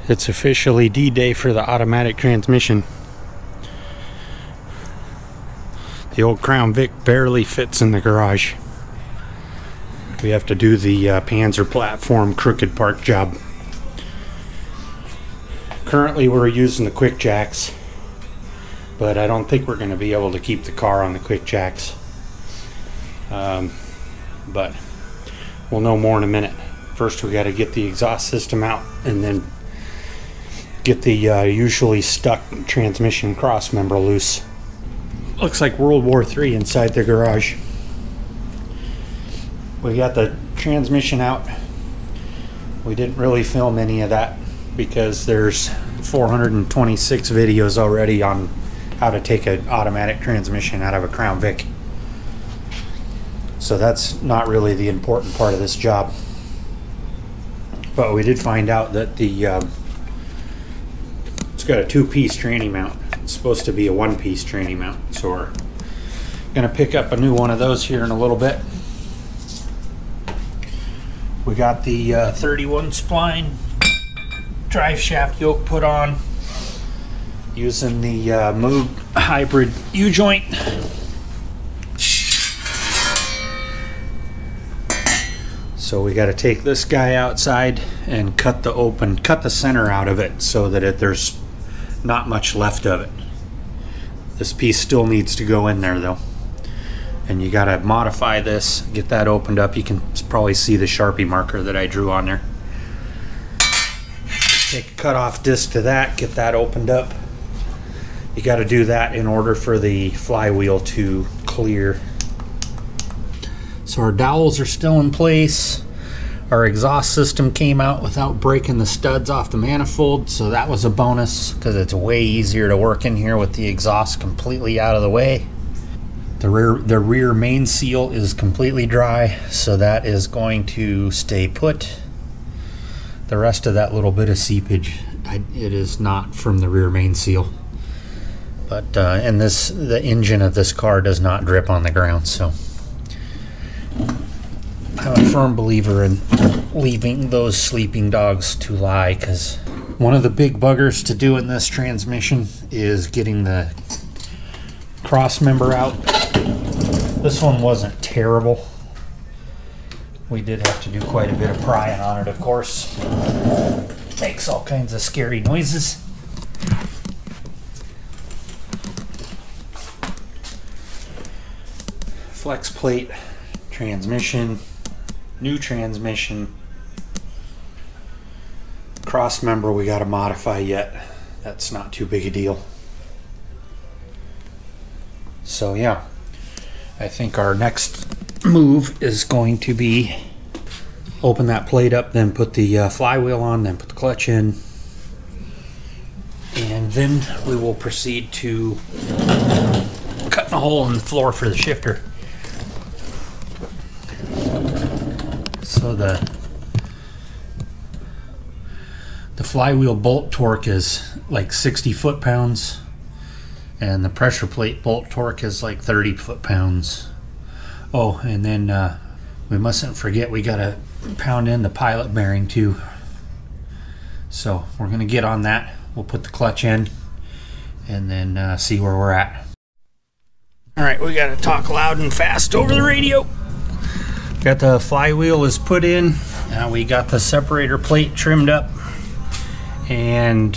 It's officially D-Day for the automatic transmission. The old Crown Vic barely fits in the garage. We have to do the Panzer platform crooked park job. Currently we're using the quick jacks, but I don't think we're going to be able to keep the car on the quick jacks. But we'll know more in a minute. First we got to get the exhaust system out and then get the usually stuck transmission cross member loose. Looks like World War III inside the garage. We got the transmission out. We didn't really film any of that because there's 426 videos already on how to take an automatic transmission out of a Crown Vic. So that's not really the important part of this job. But we did find out that the it's got a two-piece tranny mount. It's supposed to be a one-piece tranny mount. So we're gonna pick up a new one of those here in a little bit. We got the 31 spline drive shaft yoke put on using the Moog hybrid U-joint. So we got to take this guy outside and cut the center out of it so that there's not much left of it. This piece still needs to go in there though. And you got to modify this, get that opened up. You can probably see the Sharpie marker that I drew on there. Take a cutoff disc to that, get that opened up. You got to do that in order for the flywheel to clear. So our dowels are still in place. Our exhaust system came out without breaking the studs off the manifold, so that was a bonus because it's way easier to work in here with the exhaust completely out of the way. The rear main seal is completely dry, so that is going to stay put. The rest of that little bit of seepage, it is not from the rear main seal. But and the engine of this car does not drip on the ground, so I'm a firm believer in leaving those sleeping dogs to lie, because one of the big buggers to do in this transmission is getting the cross member out. This one wasn't terrible. We did have to do quite a bit of prying on it, of course. Makes all kinds of scary noises. Flex plate, transmission, new transmission, cross member we got to modify yet. That's not too big a deal. So yeah, I think our next move is going to be open that plate up, then put the flywheel on, then put the clutch in, and then we will proceed to cutting a hole in the floor for the shifter. So the flywheel bolt torque is like 60 foot-pounds, and the pressure plate bolt torque is like 30 foot-pounds. Oh, and then we mustn't forget we gotta pound in the pilot bearing too. So we're gonna get on that. We'll put the clutch in and then see where we're at. All right, we gotta talk loud and fast over the radio. Got the flywheel is put in. Now we got the separator plate trimmed up, and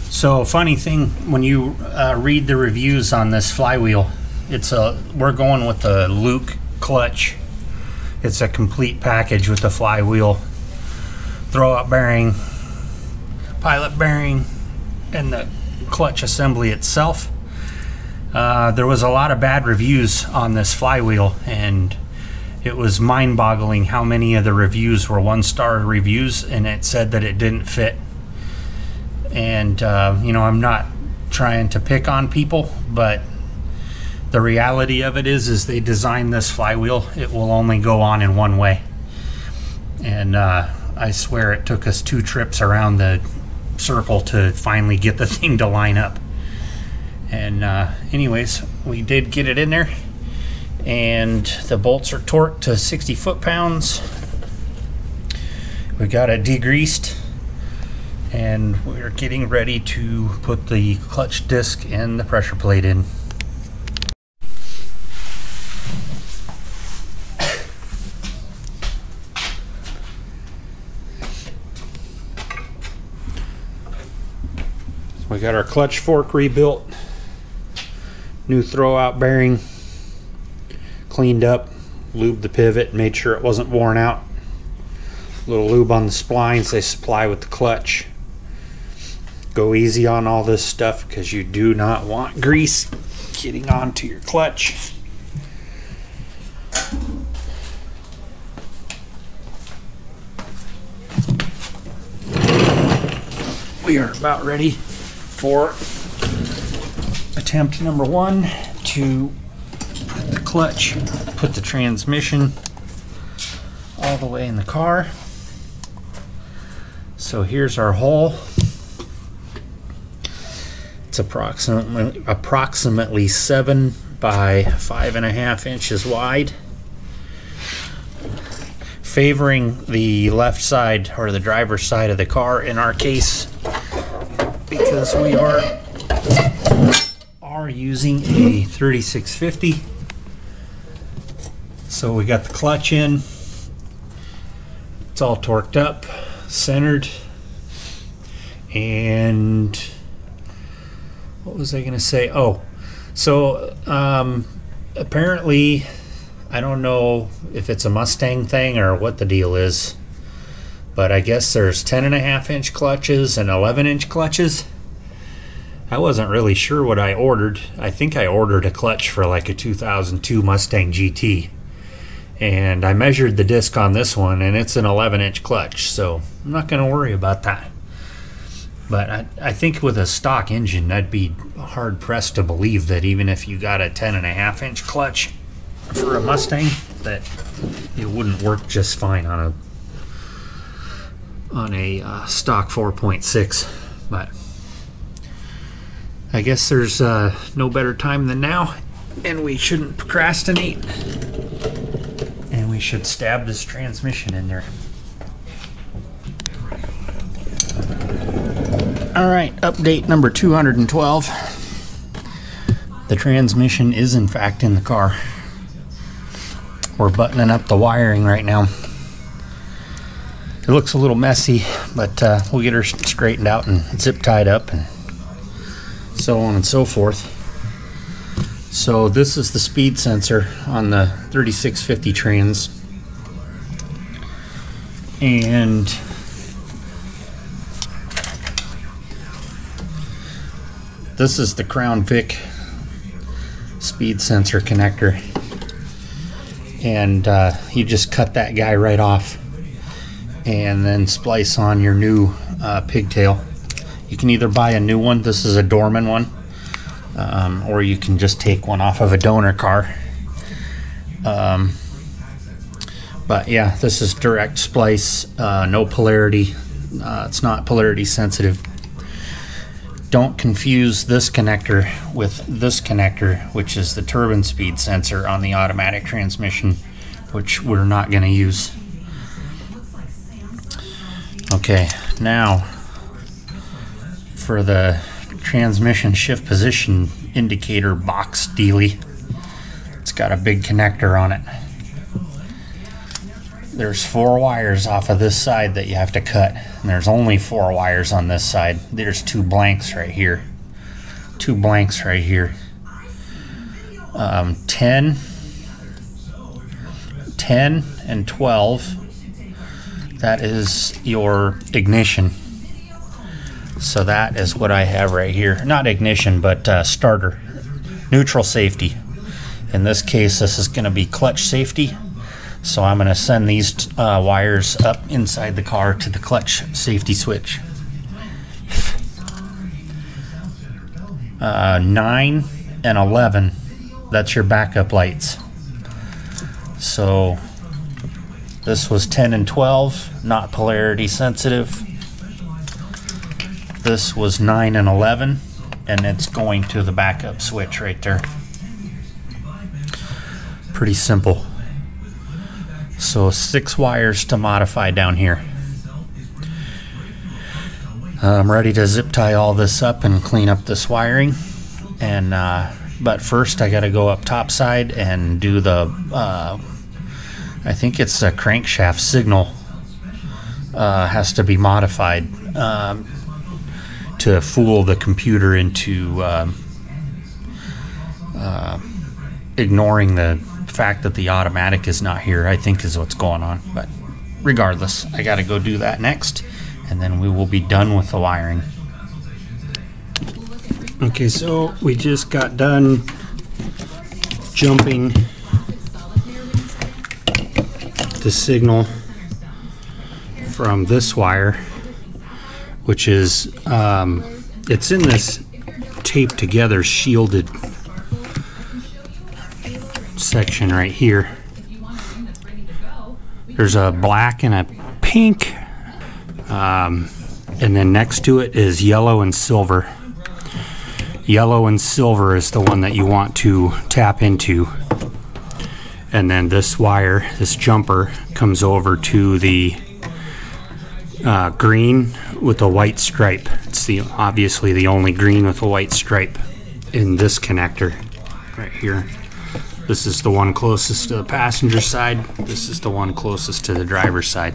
so funny thing, when you read the reviews on this flywheel, we're going with the Luke clutch. It's a complete package with the flywheel, throwout bearing, pilot bearing, and the clutch assembly itself. There was a lot of bad reviews on this flywheel, and it was mind-boggling how many of the reviews were one-star reviews, and it said that it didn't fit. And you know, I'm not trying to pick on people, but the reality of it is they designed this flywheel, it will only go on in one way. And I swear it took us 2 trips around the circle to finally get the thing to line up. And anyways, we did get it in there, and the bolts are torqued to 60 foot-pounds. We got it degreased, and we're getting ready to put the clutch disc and the pressure plate in. We got our clutch fork rebuilt, new throwout bearing cleaned up, lubed the pivot, made sure it wasn't worn out. A little lube on the splines they supply with the clutch. Go easy on all this stuff because you do not want grease getting onto your clutch. We are about ready for attempt number 1 to put the clutch, put the transmission all the way in the car. So here's our hole. It's approximately 7 by 5.5 inches wide, favoring the left side, or the driver's side of the car in our case, because we are using a 3650. So we got the clutch in, it's all torqued up, centered, and what was I gonna say? Oh, so apparently, I don't know if it's a Mustang thing or what the deal is, but I guess there's 10.5 inch clutches and 11 inch clutches. I wasn't really sure what I ordered. I think I ordered a clutch for like a 2002 Mustang GT, and I measured the disc on this one and it's an 11 inch clutch, so I'm not going to worry about that. But I think with a stock engine, I'd be hard pressed to believe that even if you got a 10.5 inch clutch for a Mustang, that it wouldn't work just fine on a stock 4.6. But I guess there's no better time than now, and we shouldn't procrastinate, and we should stab this transmission in there. Alright, update number 212. The transmission is in fact in the car. We're buttoning up the wiring right now. It looks a little messy, but we'll get her straightened out and zip tied up and so on and so forth. So this is the speed sensor on the 3650 trans, and this is the Crown Vic speed sensor connector, and you just cut that guy right off and then splice on your new pigtail. You can either buy a new one, this is a Dorman one, or you can just take one off of a donor car. But yeah, this is direct splice, no polarity. It's not polarity sensitive. Don't confuse this connector with this connector, which is the turbine speed sensor on the automatic transmission, which we're not going to use. Okay, now for the transmission shift position indicator box dealy. It's got a big connector on it. There's 4 wires off of this side that you have to cut, and there's only 4 wires on this side. There's 2 blanks right here. 2 blanks right here. 10 and 12. That is your ignition. So that is what I have right here. Not ignition, but starter. Neutral safety. In this case, this is going to be clutch safety. So I'm going to send these wires up inside the car to the clutch safety switch. 9 and 11, that's your backup lights. So this was 10 and 12, not polarity sensitive. This was 9 and 11, and it's going to the backup switch right there. Pretty simple. So 6 wires to modify down here. I'm ready to zip tie all this up and clean up this wiring, and but first I got to go up top side and do the I think it's a crankshaft signal has to be modified to fool the computer into ignoring the fact that the automatic is not here, I think is what's going on. But regardless, I got to go do that next, and then we will be done with the wiring. Okay, so we just got done jumping the signal from this wire, which is it's in this taped together shielded section right here. There's a black and a pink, and then next to it is yellow and silver. Yellow and silver is the one that you want to tap into, and then this wire, this jumper, comes over to the green with a white stripe. It's obviously the only green with a white stripe in this connector right here. This is the one closest to the passenger side. This is the one closest to the driver's side.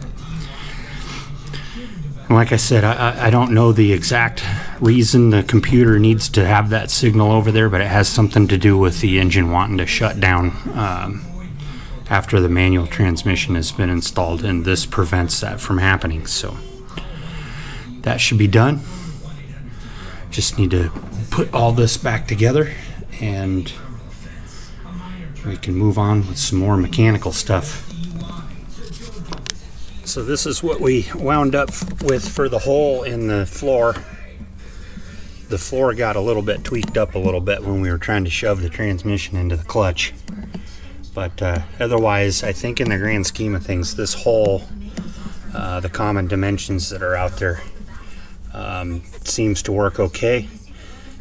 And like I said, I don't know the exact reason the computer needs to have that signal over there, but it has something to do with the engine wanting to shut down after the manual transmission has been installed, and this prevents that from happening. So that should be done. Just need to put all this back together, and we can move on with some more mechanical stuff. So this is what we wound up with for the hole in the floor. The floor got a little bit tweaked up a little bit when we were trying to shove the transmission into the clutch. But otherwise, I think in the grand scheme of things, this hole, the common dimensions that are out there, seems to work okay.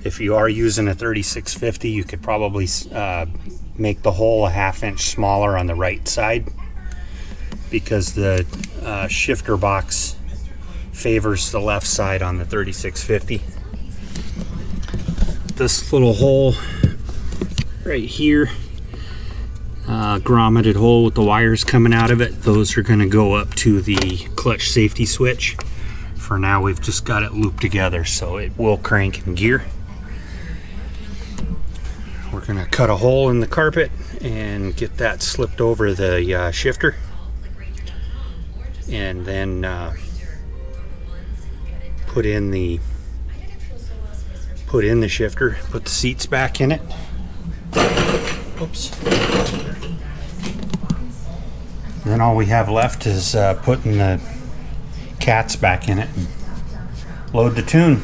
If you are using a 3650, you could probably make the hole a 1/2 inch smaller on the right side, because the shifter box favors the left side on the 3650. This little hole right here, grommeted hole with the wires coming out of it, those are going to go up to the clutch safety switch. For now, we've just got it looped together so it will crank in gear. We're going to cut a hole in the carpet and get that slipped over the shifter, and then put in the shifter, put the seats back in it. Oops. Then all we have left is putting the cats back in it and load the tune.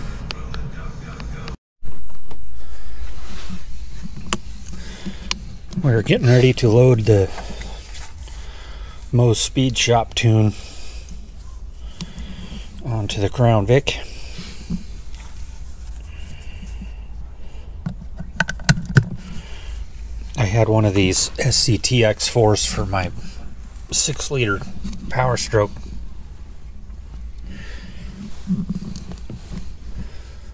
We're getting ready to load the Moe's Speed Shop tune onto the Crown Vic. I had one of these SCTX4s for my 6-liter Power Stroke.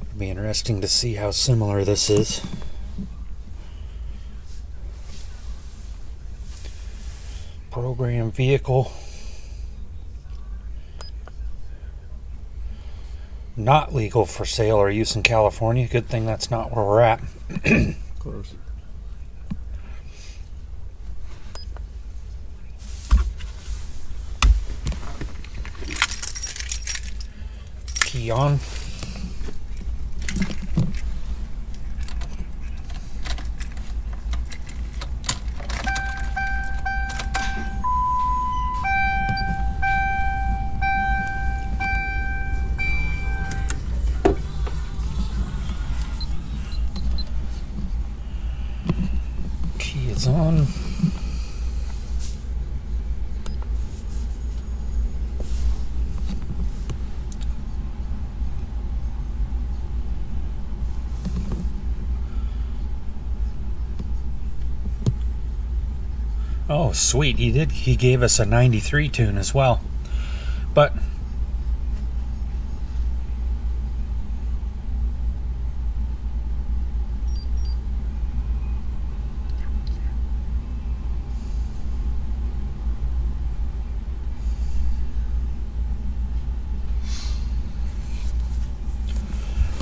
It'll be interesting to see how similar this is. Program vehicle. Not legal for sale or use in California. Good thing that's not where we're at. Close. Key on. Key is on. Oh, sweet. He gave us a 93 tune as well. But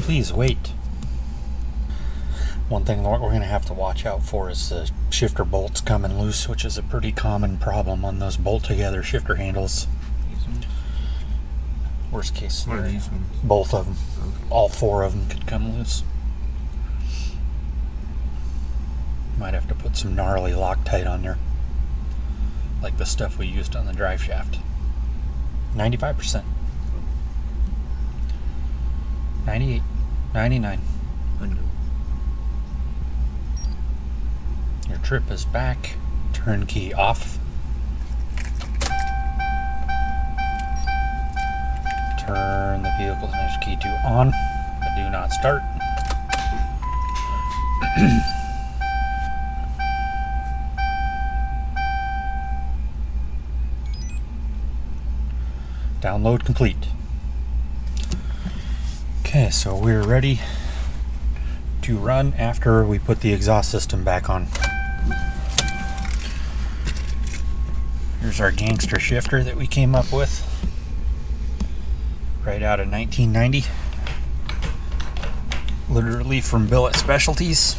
Please wait. One thing that we're going to have to watch out for is the shifter bolts coming loose, which is a pretty common problem on those bolt-together shifter handles. Worst case scenario. What are these ones? Both of them. Okay. All four of them could come loose. Might have to put some gnarly Loctite on there, like the stuff we used on the drive shaft. 95%. 98. 99. Your trip is back. Turn key off. Turn the vehicle's ignition key to on, but do not start. Download complete. Okay, so we're ready to run after we put the exhaust system back on. Here's our gangster shifter that we came up with right out of 1990. Literally from Billet Specialties.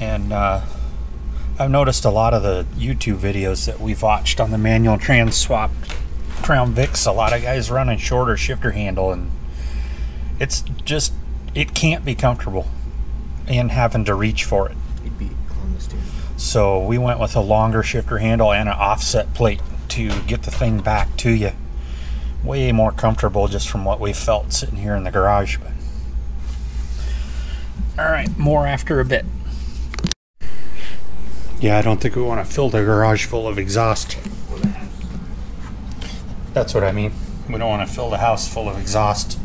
And I've noticed a lot of the YouTube videos that we've watched on the manual trans swap Crown Vics, a lot of guys running shorter shifter handle, and it's just, it can't be comfortable and having to reach for it. You'd be on the stand. So we went with a longer shifter handle and an offset plate to get the thing back to you. Way more comfortable just from what we felt sitting here in the garage. But all right, more after a bit. Yeah, I don't think we want to fill the garage full of exhaust. That's what I mean. We don't want to fill the house full of exhaust.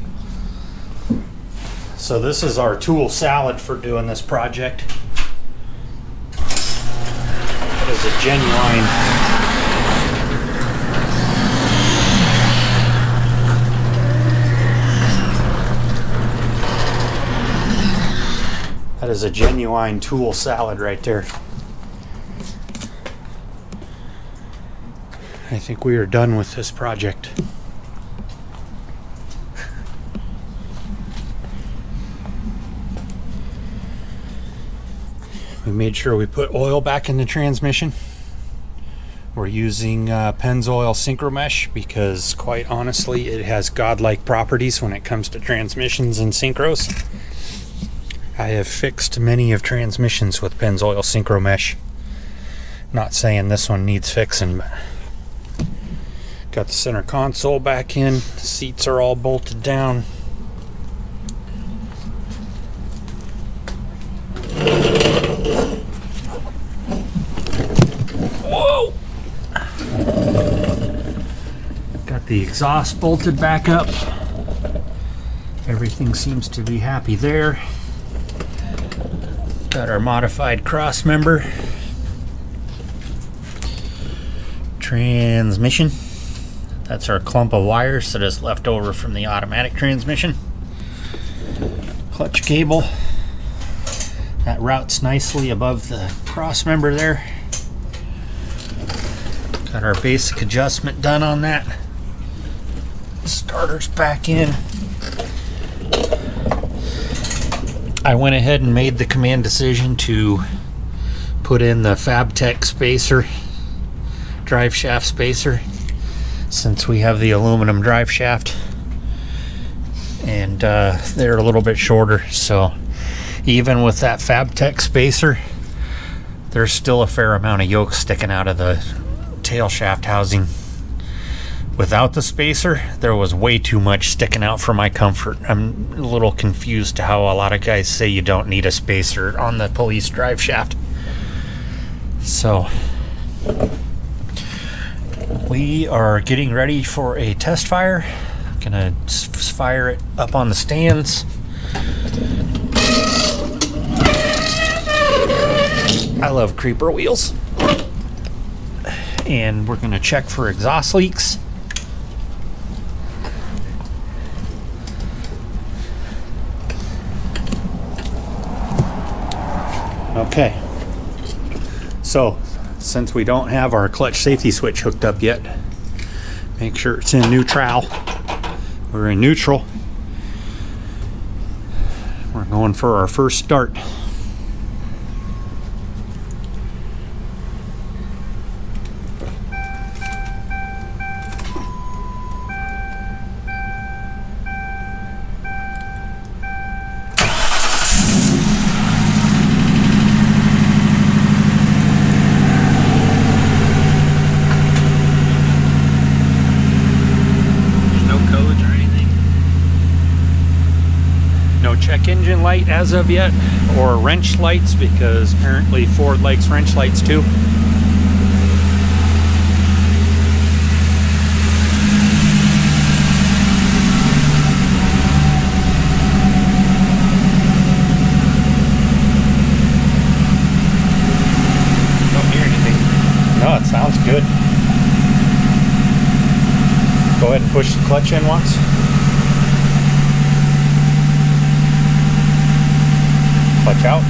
So this is our tool salad for doing this project. That is a genuine tool salad right there. I think we are done with this project. We made sure we put oil back in the transmission. We're using Pennzoil Synchro Mesh because, quite honestly, it has godlike properties when it comes to transmissions and synchros. I have fixed many of transmissions with Pennzoil Synchro Mesh. Not saying this one needs fixing, but got the center console back in. The seats are all bolted down. Whoa! Got the exhaust bolted back up. Everything seems to be happy there. Got our modified cross member. Transmission. That's our clump of wires that is left over from the automatic transmission. Clutch cable. That routes nicely above the cross member there. Got our basic adjustment done on that. Starter's back in. I went ahead and made the command decision to put in the FabTech spacer, drive shaft spacer, since we have the aluminum drive shaft, and they're a little bit shorter. So even with that FabTech spacer, there's still a fair amount of yoke sticking out of the tail shaft housing. Without the spacer, there was way too much sticking out for my comfort. I'm a little confused to how a lot of guys say you don't need a spacer on the police drive shaft. So we are getting ready for a test fire. I'm gonna fire it up on the stands. I love creeper wheels. And we're gonna check for exhaust leaks. Okay, so since we don't have our clutch safety switch hooked up yet, make sure it's in neutral. We're in neutral. We're going for our first start. Check engine light as of yet, or wrench lights, because apparently Ford likes wrench lights too. Don't hear anything. No, it sounds good. Go ahead and push the clutch in once. Clutch out.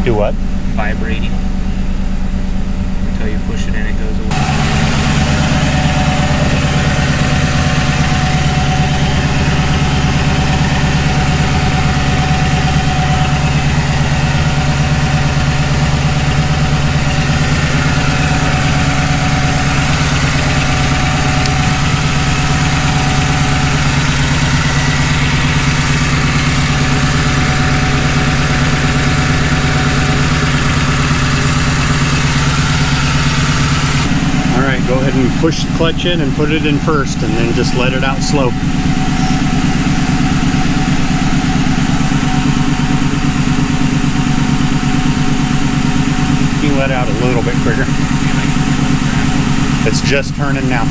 Do what? Vibrating. Until you push it in, it goes away. Go ahead and push the clutch in and put it in first, and then just let it out slow. You can let it out a little bit quicker. It's just turning now.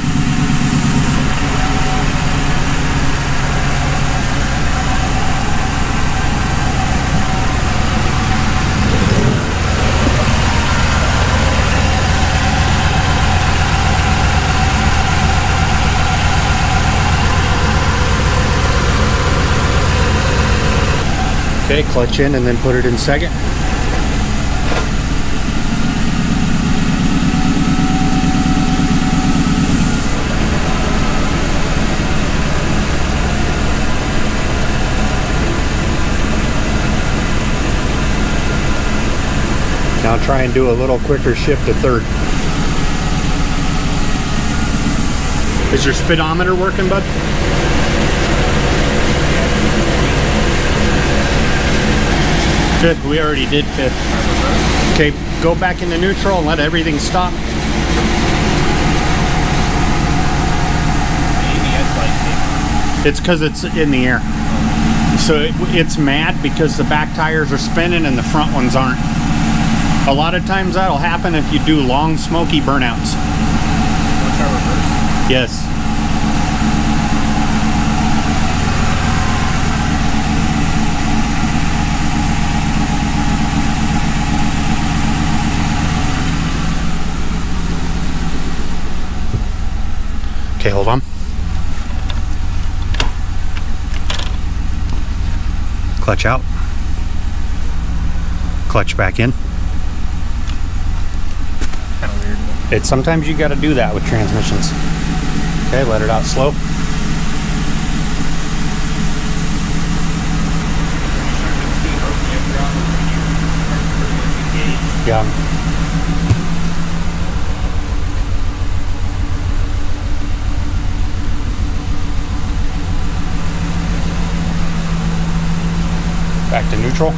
Okay, clutch in and then put it in second. Now try and do a little quicker shift to third. Is your speedometer working, bud? Fifth, we already did fifth. Okay, go back into neutral and let everything stop. It's because it's in the air. So it's mad because the back tires are spinning and the front ones aren't. A lot of times that'll happen if you do long smoky burnouts. Yes. Okay, hold on. Clutch out. Clutch back in. Kind of weird. Sometimes you got to do that with transmissions. Okay, let it out slow. Yeah. Back to neutral.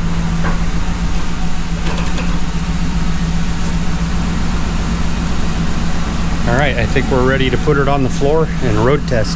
All right, I think we're ready to put it on the floor and road test.